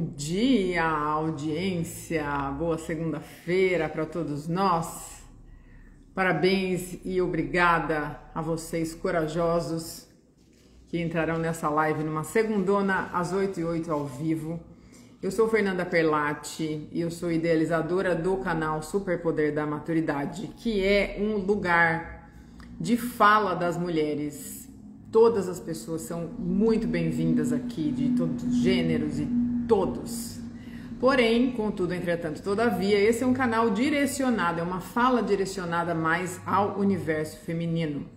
Bom dia, audiência! Boa segunda-feira para todos nós. Parabéns e obrigada a vocês corajosos que entrarão nessa live numa segundona às 8h08 ao vivo. Eu sou Fernanda Perlatti e eu sou idealizadora do canal Superpoder da Maturidade, que é um lugar de fala das mulheres. Todas as pessoas são muito bem-vindas aqui, de todos os gêneros e todos. Porém, contudo, entretanto, todavia, esse é um canal direcionado, é uma fala direcionada mais ao universo feminino.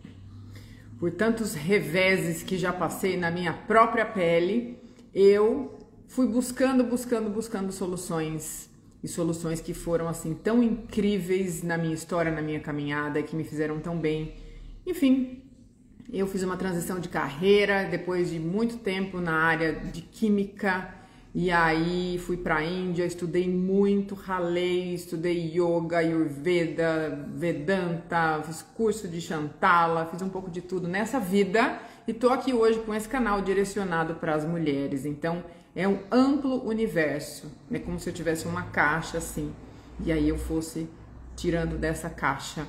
Por tantos reveses que já passei na minha própria pele, eu fui buscando soluções. E soluções que foram assim tão incríveis na minha história, na minha caminhada, que me fizeram tão bem. Enfim, eu fiz uma transição de carreira depois de muito tempo na área de química e aí fui para a Índia, estudei muito, ralei, estudei yoga, ayurveda, vedanta, fiz curso de Shantala, fiz um pouco de tudo nessa vida e tô aqui hoje com esse canal direcionado para as mulheres. Então é um amplo universo, é como se eu tivesse uma caixa assim e aí eu fosse tirando dessa caixa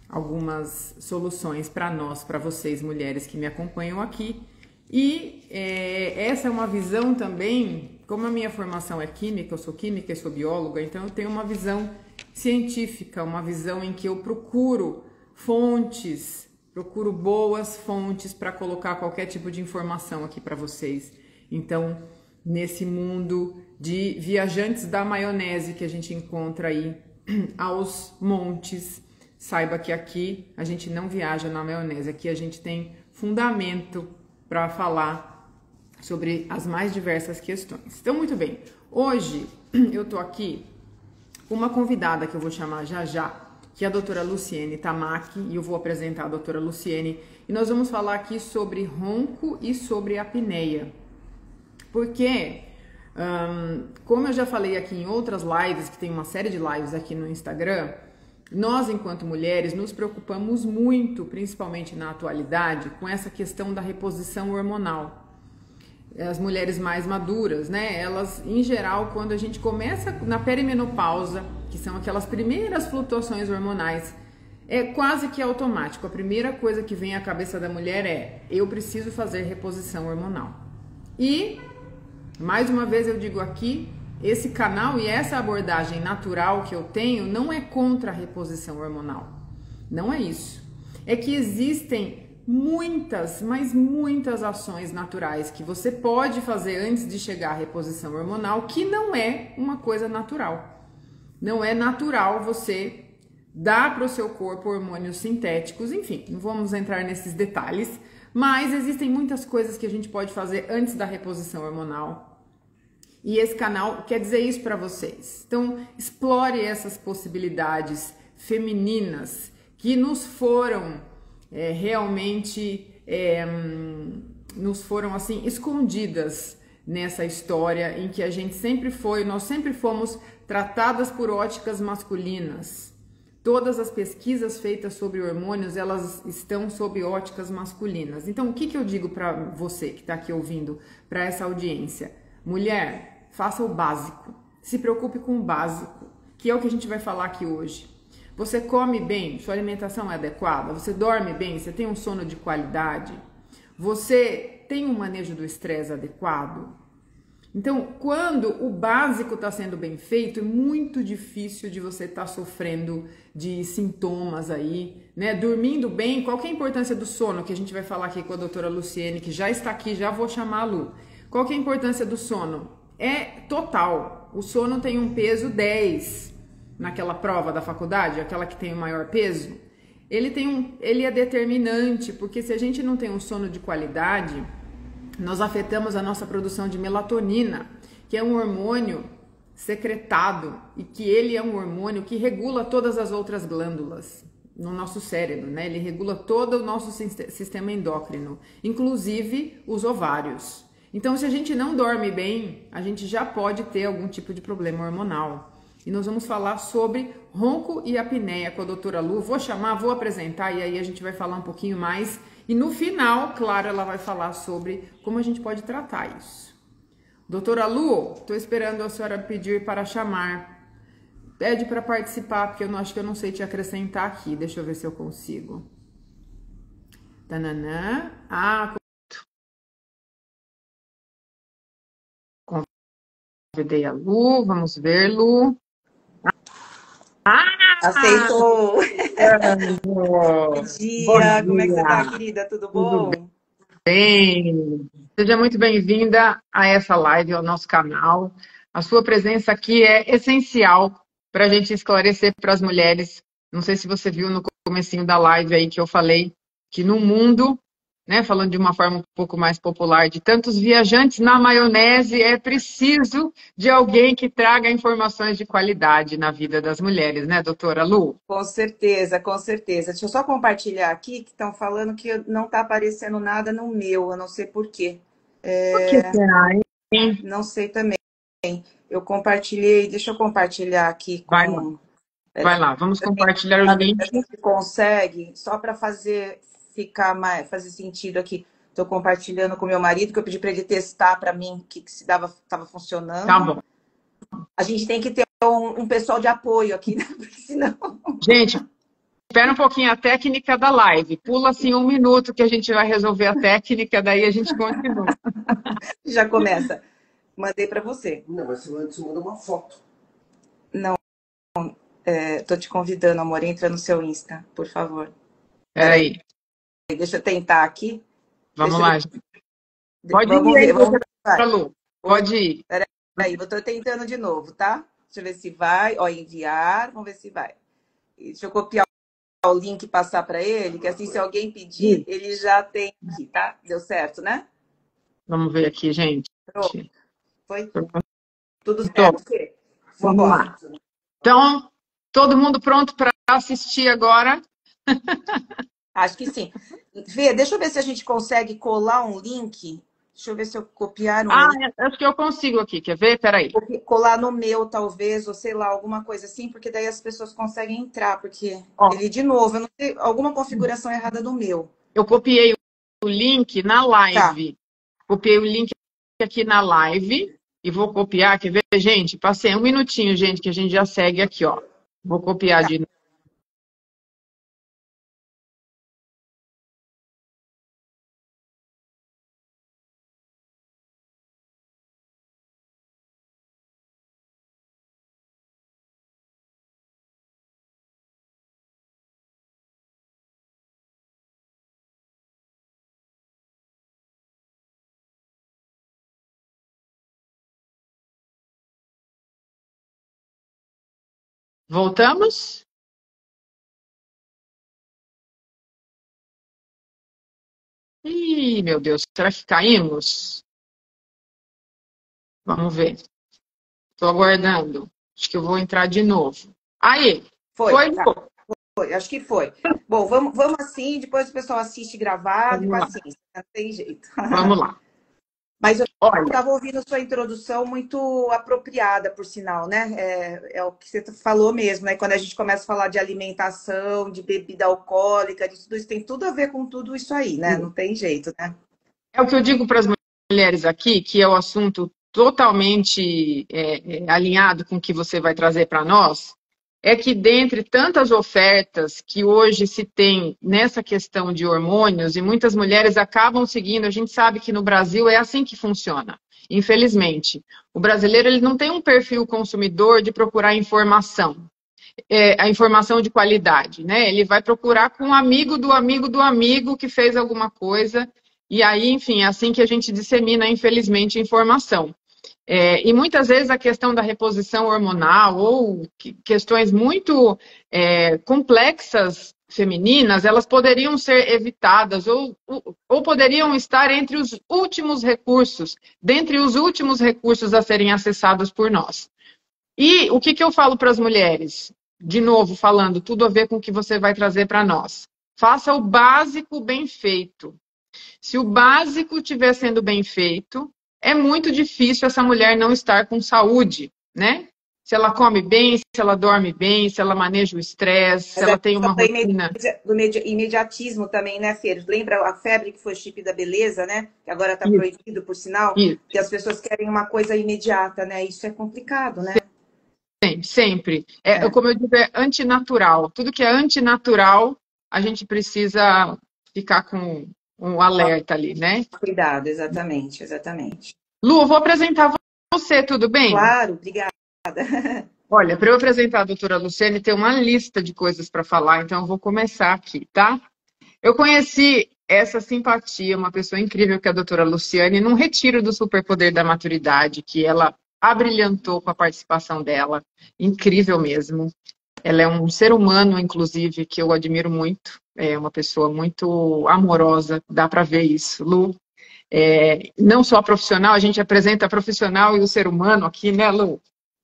algumas soluções para nós, para vocês mulheres que me acompanham aqui. E essa é uma visão também, como a minha formação é química, eu sou química e sou bióloga, então eu tenho uma visão científica, uma visão em que eu procuro fontes, procuro boas fontes para colocar qualquer tipo de informação aqui para vocês. Então, nesse mundo de viajantes da maionese que a gente encontra aí aos montes, saiba que aqui a gente não viaja na maionese, aqui a gente tem fundamento para falar sobre as mais diversas questões. Então, muito bem, hoje eu tô aqui com uma convidada que eu vou chamar já, que é a doutora Luciene Tamaki, e eu vou apresentar a doutora Luciene, e nós vamos falar aqui sobre ronco e sobre apneia. Porque, como eu já falei aqui em outras lives, que tem uma série de lives aqui no Instagram, nós, enquanto mulheres, nos preocupamos muito, principalmente na atualidade, com essa questão da reposição hormonal. As mulheres mais maduras, né? Elas, em geral, quando a gente começa na perimenopausa, que são aquelas primeiras flutuações hormonais, é quase que automático. A primeira coisa que vem à cabeça da mulher é: eu preciso fazer reposição hormonal. E, mais uma vez eu digo aqui, esse canal e essa abordagem natural que eu tenho não é contra a reposição hormonal. Não é isso. É que existem muitas, mas muitas ações naturais que você pode fazer antes de chegar à reposição hormonal, que não é uma coisa natural. Não é natural você dar para o seu corpo hormônios sintéticos, enfim, não vamos entrar nesses detalhes, mas existem muitas coisas que a gente pode fazer antes da reposição hormonal. E esse canal quer dizer isso para vocês. Então, explore essas possibilidades femininas que nos foram nos foram assim escondidas nessa história em que a gente nós sempre fomos tratadas por óticas masculinas. Todas as pesquisas feitas sobre hormônios, elas estão sob óticas masculinas. Então, o que eu digo para você que está aqui ouvindo, para essa audiência? Mulher, faça o básico, se preocupe com o básico, que é o que a gente vai falar aqui hoje. Você come bem, sua alimentação é adequada, você dorme bem, você tem um sono de qualidade, você tem um manejo do estresse adequado. Então, quando o básico está sendo bem feito, é muito difícil de você estar sofrendo de sintomas aí, né? Dormindo bem, qual que é a importância do sono, que a gente vai falar aqui com a doutora Luciene, que já está aqui, já vou chamar a Lu. Qual que é a importância do sono? É total. O sono tem um peso 10 naquela prova da faculdade, aquela que tem o maior peso. Ele é determinante, porque se a gente não tem um sono de qualidade, nós afetamos a nossa produção de melatonina, que é um hormônio secretado e que ele é um hormônio que regula todas as outras glândulas no nosso cérebro, né? Ele regula todo o nosso sistema endócrino, inclusive os ovários. Então, se a gente não dorme bem, a gente já pode ter algum tipo de problema hormonal. E nós vamos falar sobre ronco e apneia com a doutora Lu. Vou apresentar e aí a gente vai falar um pouquinho mais. E no final, claro, ela vai falar sobre como a gente pode tratar isso. Doutora Lu, estou esperando a senhora pedir para chamar. Pede para participar, porque eu não acho que eu não sei te acrescentar aqui. Deixa eu ver se eu consigo. Tananã. Ah, convidei a Lu, vamos ver, Lu. Aceitou. Bom Bom dia, como é que você tá, dia, querida? Tudo tudo bom? bem? Seja muito bem-vinda a essa live, ao nosso canal. A sua presença aqui é essencial para a gente esclarecer para as mulheres. Não sei se você viu no comecinho da live aí que eu falei que no mundo, né, falando de uma forma um pouco mais popular, de tantos viajantes na maionese, é preciso de alguém que traga informações de qualidade na vida das mulheres, né, doutora Lu? Com certeza, com certeza. Deixa eu só compartilhar aqui que estão falando que não está aparecendo nada no meu, eu não sei por quê. Por que será, hein? Não sei também. Eu compartilhei, deixa eu compartilhar aqui Vai lá, com. vai lá, vamos compartilhar o Para ver se a link. gente consegue, só para fazer ficar mais, fazer sentido aqui. Estou compartilhando com meu marido, que eu pedi para ele testar para mim que se estava Tá funcionando. bom. A gente tem que ter um pessoal de apoio aqui, né? Porque senão Gente, espera um pouquinho a técnica da live. Pula assim 1 minuto que a gente vai resolver a técnica, daí a gente continua. já começa. Mandei para você. Não, mas você manda uma foto. Não, tô te convidando, amor. Entra no seu Insta, por favor. Peraí, Deixa eu tentar aqui. vamos Deixa eu lá. ver. Pode ir Vamos aí, ver, vamos ver se vai. doutora Lu. Pode ir. Peraí, eu tô tentando de novo, tá? Deixa eu ver se vai. Ó, enviar, vamos ver se vai. Deixa eu copiar o link e passar para ele, que assim, se alguém pedir, ele já tem aqui, tá? Deu certo, né? Vamos ver aqui, gente. Pronto. Foi tudo Tô. certo, Fê? Vamos Vambora. lá. Então, todo mundo pronto para assistir agora? Acho que sim. Fê, deixa eu ver se a gente consegue colar um link. Deixa eu ver se eu copiar um Ah, link. acho que eu consigo aqui. Quer ver? Peraí. Colar no meu, talvez, ou sei lá, alguma coisa assim, porque daí as pessoas conseguem entrar, porque Ó, ele, de novo, eu não sei, alguma configuração errada no meu. eu copiei o link na Tá, live. Copiei o link aqui na live e vou copiar. Quer ver, gente? Passei 1 minutinho, gente, que a gente já segue aqui, ó. Vou copiar tá. de. Voltamos? Ih, meu Deus, será que caímos? Vamos ver. Estou aguardando. Acho que eu vou entrar de novo. Aí, Foi, foi, tá. Lu? Foi, acho que foi. Bom, vamos assim, depois o pessoal assiste gravado e Vamos lá. paciência, não tem jeito. Vamos lá. Mas eu Olha, estava ouvindo sua introdução muito apropriada, por sinal, né? É o que você falou mesmo, né? Quando a gente começa a falar de alimentação, de bebida alcoólica, de tudo isso, tem tudo a ver com tudo isso aí, né? Não tem jeito, né? é o que eu digo para as mulheres aqui, que é o assunto totalmente alinhado com o que você vai trazer para nós, é que dentre tantas ofertas que hoje se tem nessa questão de hormônios, e muitas mulheres acabam seguindo, a gente sabe que no Brasil é assim que funciona, infelizmente. O brasileiro ele não tem um perfil consumidor de procurar informação. A informação de qualidade, né? Ele vai procurar com um amigo do amigo do amigo que fez alguma coisa, e aí, enfim, é assim que a gente dissemina, infelizmente, informação. E muitas vezes a questão da reposição hormonal ou questões muito complexas femininas, elas poderiam ser evitadas ou poderiam estar entre os últimos recursos, dentre os últimos recursos a serem acessados por nós. E o que eu falo para as mulheres? De novo, falando tudo a ver com o que você vai trazer para nós. Faça o básico bem feito. Se o básico estiver sendo bem feito, é muito difícil essa mulher não estar com saúde, né? se ela come bem, se ela dorme bem, se ela maneja o estresse, se Mas a ela tem gente uma falou rotina. do imediatismo também, né, Fer? Lembra a febre que foi chip da beleza, né? Que agora está Isso, proibido, por sinal, isso. que as pessoas querem uma coisa imediata, né? Isso é complicado, né? Sempre. É, É, como eu digo, é antinatural. Tudo que é antinatural, a gente precisa ficar com um alerta ali, né? cuidado, exatamente, exatamente. Lu, eu vou apresentar você, tudo bem? Claro, obrigada. Olha, para eu apresentar a doutora Luciane, tem uma lista de coisas para falar, então eu vou começar aqui, tá? Eu conheci essa simpatia, uma pessoa incrível que é a doutora Luciane, num retiro do Superpoder da Maturidade, que ela abrilhantou com a participação dela. Incrível mesmo. Ela é um ser humano, inclusive, que eu admiro muito. É uma pessoa muito amorosa, dá para ver isso, Lu. Não só profissional, a gente apresenta a profissional e o ser humano aqui, né, Lu?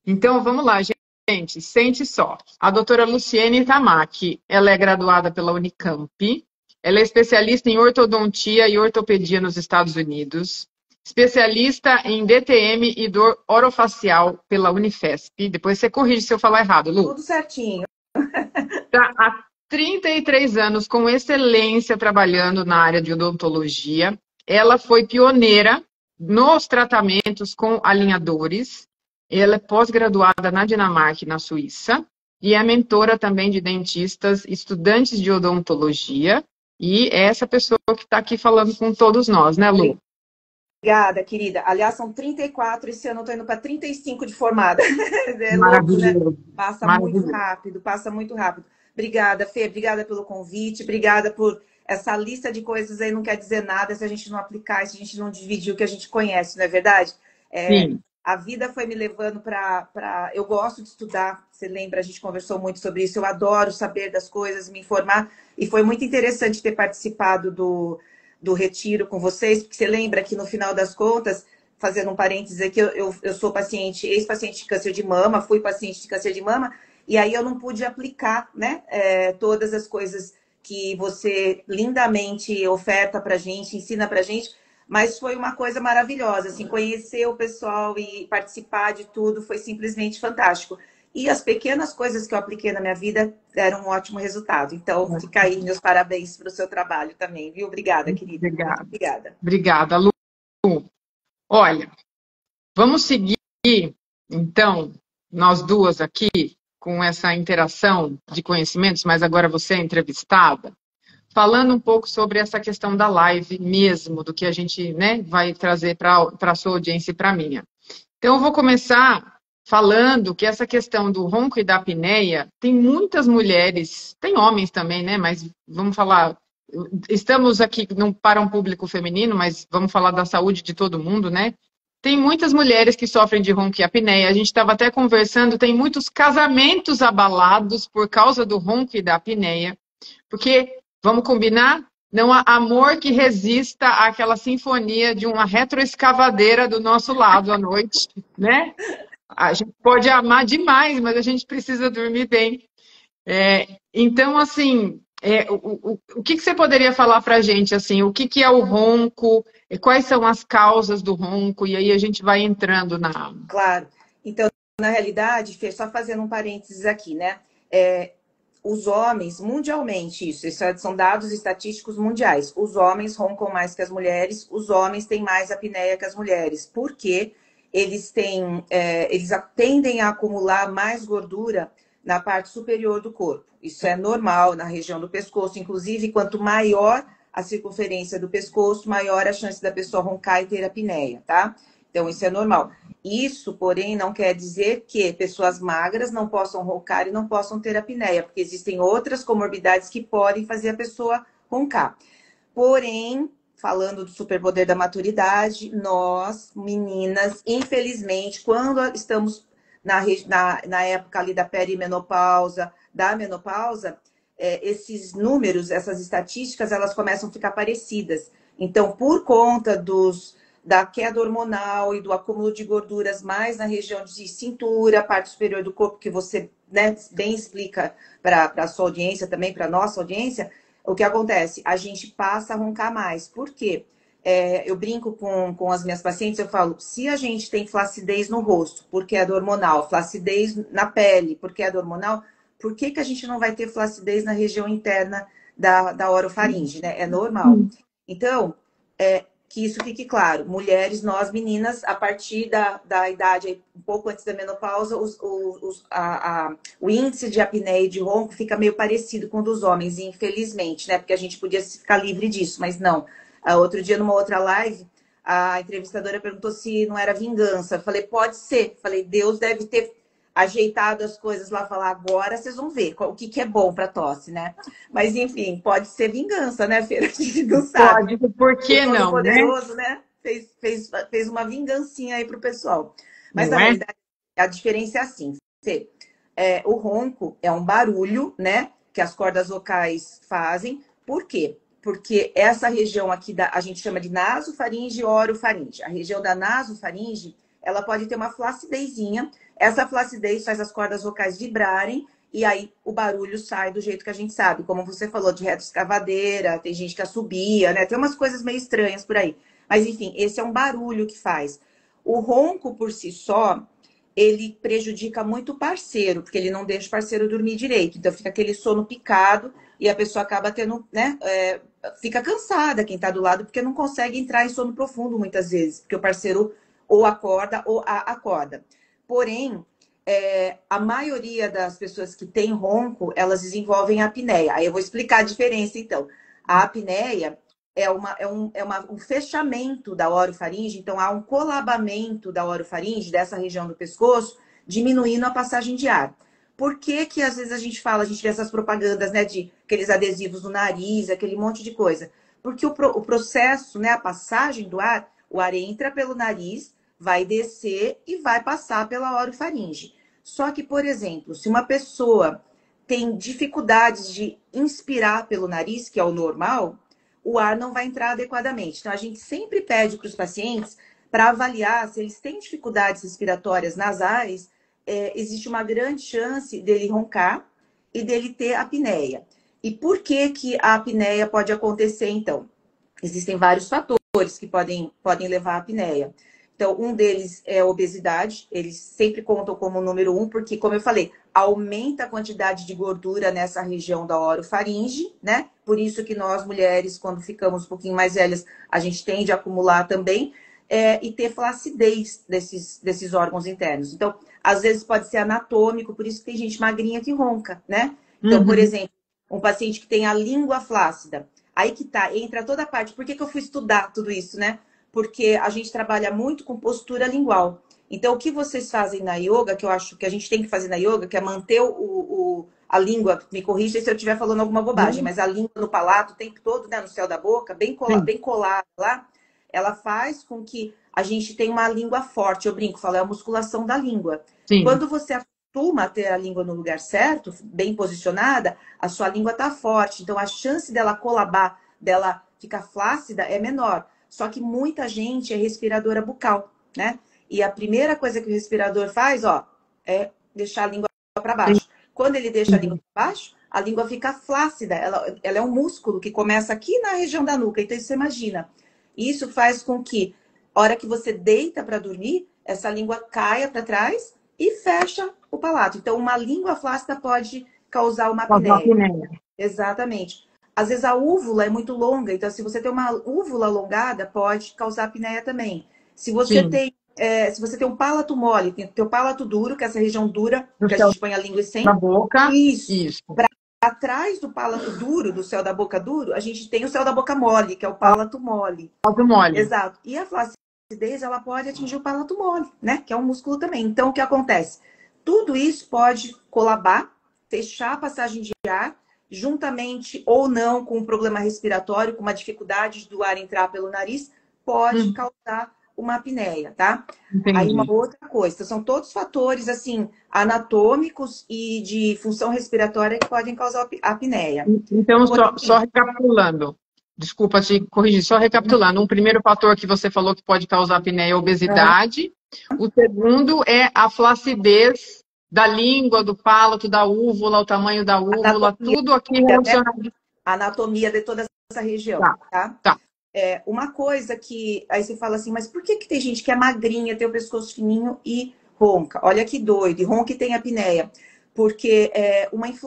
Então, vamos lá, gente, sente só. A doutora Luciene Tamaki, ela é graduada pela Unicamp, ela é especialista em ortodontia e ortopedia nos Estados Unidos, especialista em DTM e dor orofacial pela Unifesp. Depois você corrige se eu falar errado, Lu. Tudo certinho. Está há 33 anos com excelência trabalhando na área de odontologia. Ela foi pioneira nos tratamentos com alinhadores. Ela é pós-graduada na Dinamarca e na Suíça. E é mentora também de dentistas, estudantes de odontologia. E é essa pessoa que está aqui falando com todos nós, né, Lu? Obrigada, querida. Aliás, são 34, esse ano eu tô indo para 35 de formada. É louco, né? Maravilhoso. Passa muito Maravilhoso. rápido, passa muito rápido. Obrigada, Fê, obrigada pelo convite, obrigada por essa lista de coisas aí, não quer dizer nada se a gente não aplicar, se a gente não dividir o que a gente conhece, não é verdade? Sim, A vida foi me levando para. Eu gosto de estudar, você lembra, a gente conversou muito sobre isso, eu adoro saber das coisas, me informar, e foi muito interessante ter participado do retiro com vocês, porque você lembra que no final das contas, fazendo um parênteses aqui, eu sou paciente, ex-paciente de câncer de mama, fui paciente de câncer de mama, e aí eu não pude aplicar, né, todas as coisas que você lindamente oferta pra gente, ensina pra gente, mas foi uma coisa maravilhosa, assim, conhecer o pessoal e participar de tudo foi simplesmente fantástico. E as pequenas coisas que eu apliquei na minha vida deram um ótimo resultado. Então, fica aí meus parabéns para o seu trabalho também, viu? Obrigada, querida. Muito obrigada. obrigada. Obrigada, Lu. Olha, vamos seguir, então, nós duas aqui, com essa interação de conhecimentos, mas agora você é entrevistada, falando um pouco sobre essa questão da live mesmo, do que a gente, né, vai trazer para a sua audiência e para a minha. Então, eu vou começar falando que essa questão do ronco e da apneia, tem muitas mulheres, tem homens também, né, mas vamos falar, estamos aqui para um público feminino, mas vamos falar da saúde de todo mundo, né? Tem muitas mulheres que sofrem de ronco e apneia. A gente estava até conversando, tem muitos casamentos abalados por causa do ronco e da apneia. Porque, vamos combinar, não há amor que resista àquela sinfonia de uma retroescavadeira do nosso lado à noite, né? A gente pode amar demais, mas a gente precisa dormir bem. Então, assim, o que você poderia falar para a gente, assim, o que é o ronco, quais são as causas do ronco, e aí a gente vai entrando na... Claro. Então, na realidade, Fê, só fazendo um parênteses aqui, né? Os homens, mundialmente, isso são dados estatísticos mundiais. Os homens roncam mais que as mulheres, os homens têm mais apneia que as mulheres. Por quê? Eles tendem a acumular mais gordura na parte superior do corpo. Isso é normal na região do pescoço. Inclusive, quanto maior a circunferência do pescoço, maior a chance da pessoa roncar e ter apneia, tá? Então, isso é normal. Isso, porém, não quer dizer que pessoas magras não possam roncar e não possam ter apneia, porque existem outras comorbidades que podem fazer a pessoa roncar. Porém, falando do superpoder da maturidade, nós, meninas, infelizmente, quando estamos na época ali da perimenopausa, da menopausa, esses números, essas estatísticas, elas começam a ficar parecidas. Então, por conta da queda hormonal e do acúmulo de gorduras mais na região de cintura, parte superior do corpo, que você, né, bem explica para a sua audiência também, para a nossa audiência, o que acontece? A gente passa a roncar mais. Por quê? eu brinco com as minhas pacientes, eu falo, se a gente tem flacidez no rosto, porque é do hormonal, flacidez na pele, porque é do hormonal, por que que a gente não vai ter flacidez na região interna da orofaringe, né? É normal. Então, que isso fique claro. Mulheres, nós meninas, a partir da idade, um pouco antes da menopausa, o índice de apneia e de ronco fica meio parecido com o dos homens, infelizmente, né? Porque a gente podia ficar livre disso, mas não. Outro dia, numa outra live, a entrevistadora perguntou se não era vingança. Eu falei, pode ser. Eu falei, Deus deve ter ajeitado as coisas lá, falar, agora vocês vão ver o que é bom para tosse, né? Mas, enfim, pode ser vingança, né, Feira? A gente não sabe. Pode, por que O não, né? Todo-Poderoso, né? Fez uma vingancinha aí pro pessoal. Mas, Não na é? verdade, a diferença é assim, Fê. O ronco é um barulho, né? Que as cordas vocais fazem. Por quê? Porque essa região aqui, a gente chama de nasofaringe e orofaringe. A região da nasofaringe, ela pode ter uma flacidezinha. Essa flacidez faz as cordas vocais vibrarem e aí o barulho sai do jeito que a gente sabe. Como você falou, de retroescavadeira, tem gente que assobia, né? Tem umas coisas meio estranhas por aí. Mas, enfim, esse é um barulho que faz. O ronco, por si só, ele prejudica muito o parceiro, porque ele não deixa o parceiro dormir direito. Então, fica aquele sono picado e a pessoa acaba tendo, né? Fica cansada quem tá do lado, porque não consegue entrar em sono profundo muitas vezes, porque o parceiro ou acorda ou a acorda. Porém, a maioria das pessoas que têm ronco, elas desenvolvem apneia. Aí eu vou explicar a diferença, então. A apneia um fechamento da orofaringe, então há um colabamento da orofaringe, dessa região do pescoço, diminuindo a passagem de ar. Por que que às vezes a gente vê essas propagandas, né, de aqueles adesivos no nariz, aquele monte de coisa? Porque o processo, né, a passagem do ar, o ar entra pelo nariz, vai descer e vai passar pela orofaringe. Só que, por exemplo, se uma pessoa tem dificuldades de inspirar pelo nariz, que é o normal, o ar não vai entrar adequadamente. Então, a gente sempre pede para os pacientes para avaliar se eles têm dificuldades respiratórias nasais, existe uma grande chance dele roncar e dele ter apneia. E por que que a apneia pode acontecer, então? Existem vários fatores que podem levar à apneia. Então, um deles é a obesidade, eles sempre contam como número 1, porque, como eu falei, aumenta a quantidade de gordura nessa região da orofaringe, né? Por isso que nós, mulheres, quando ficamos um pouquinho mais velhas, a gente tende a acumular também, e ter flacidez desses órgãos internos. Então, às vezes pode ser anatômico, por isso que tem gente magrinha que ronca, né? Então, por exemplo, um paciente que tem a língua flácida, aí que tá, entra toda a parte. Por que que eu fui estudar tudo isso, né? Porque a gente trabalha muito com postura lingual. Então, o que vocês fazem na yoga, que eu acho que a gente tem que fazer na yoga, que é manter a língua, me corrija se eu estiver falando alguma bobagem, mas a língua no palato o tempo todo, né, no céu da boca, bem colada lá, ela faz com que a gente tenha uma língua forte. Eu brinco, falo, é a musculação da língua. Sim. Quando você acostuma a ter a língua no lugar certo, bem posicionada, a sua língua tá forte. Então, a chance dela colabar, dela ficar flácida é menor. Só que muita gente é respiradora bucal, né? E a primeira coisa que o respirador faz, ó, é deixar a língua para baixo. Quando ele deixa a língua para baixo, a língua fica flácida. Ela é um músculo que começa aqui na região da nuca. Então, você imagina. Isso faz com que, a hora que você deita para dormir, essa língua caia para trás e fecha o palato. Então, uma língua flácida pode causar uma apneia. Exatamente. Às vezes a úvula é muito longa, então se você tem uma úvula alongada, pode causar apneia também. Se você tem um palato mole, tem o palato duro, que é essa região dura, que a gente põe a língua sem. Na boca. Isso. Atrás do palato duro, do céu da boca duro, a gente tem o céu da boca mole, que é o palato mole. Palato mole. Exato. E a flacidez, ela pode atingir o palato mole, né? Que é um músculo também. Então, o que acontece? Tudo isso pode colabar, fechar a passagem de ar, juntamente ou não com um problema respiratório, com uma dificuldade do ar entrar pelo nariz, pode causar uma apneia, tá? Entendi. Aí uma outra coisa, então, são todos fatores assim anatômicos e de função respiratória que podem causar apneia. Então, só recapitulando, desculpa te corrigir, só recapitulando, um primeiro fator que você falou que pode causar apneia é a obesidade, o segundo é a flacidez da língua, do palato, da úvula, o tamanho da úvula, tudo aqui relacionado. A anatomia de toda essa região, tá? Uma coisa que aí você fala assim, mas por que tem gente que é magrinha, tem o pescoço fininho e ronca? Olha que doido, e ronca e tem apneia. Porque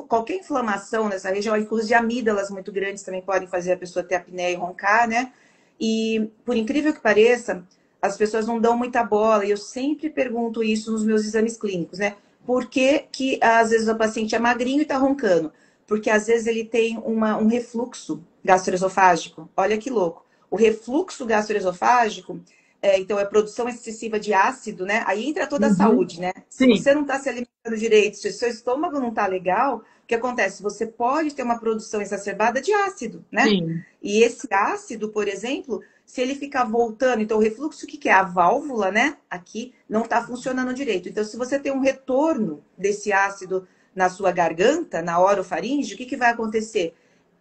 qualquer inflamação nessa região, inclusive amígdalas muito grandes também podem fazer a pessoa ter apneia e roncar, né? E por incrível que pareça, as pessoas não dão muita bola, e eu sempre pergunto isso nos meus exames clínicos, né? Por que que às vezes o paciente é magrinho e tá roncando? Porque às vezes ele tem um refluxo gastroesofágico. Olha que louco. O refluxo gastroesofágico, então é produção excessiva de ácido, né? Aí entra toda a Uhum. saúde, né? Se Sim, você não está se alimentando direito, se o seu estômago não está legal, o que acontece? Você pode ter uma produção exacerbada de ácido, né? sim. E esse ácido, por exemplo, se ele ficar voltando, então o refluxo, o que é? A válvula, né? Aqui não está funcionando direito. Então, se você tem um retorno desse ácido na sua garganta, na orofaringe, o que vai acontecer?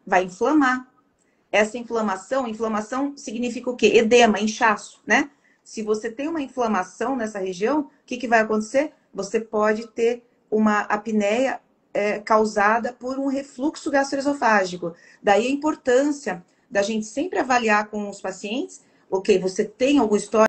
Vai inflamar. Essa inflamação significa o quê? Edema, inchaço, né? Se você tem uma inflamação nessa região, o que vai acontecer? Você pode ter uma apneia causada por um refluxo gastroesofágico. Daí a importância da gente sempre avaliar com os pacientes, ok, você tem algum histórico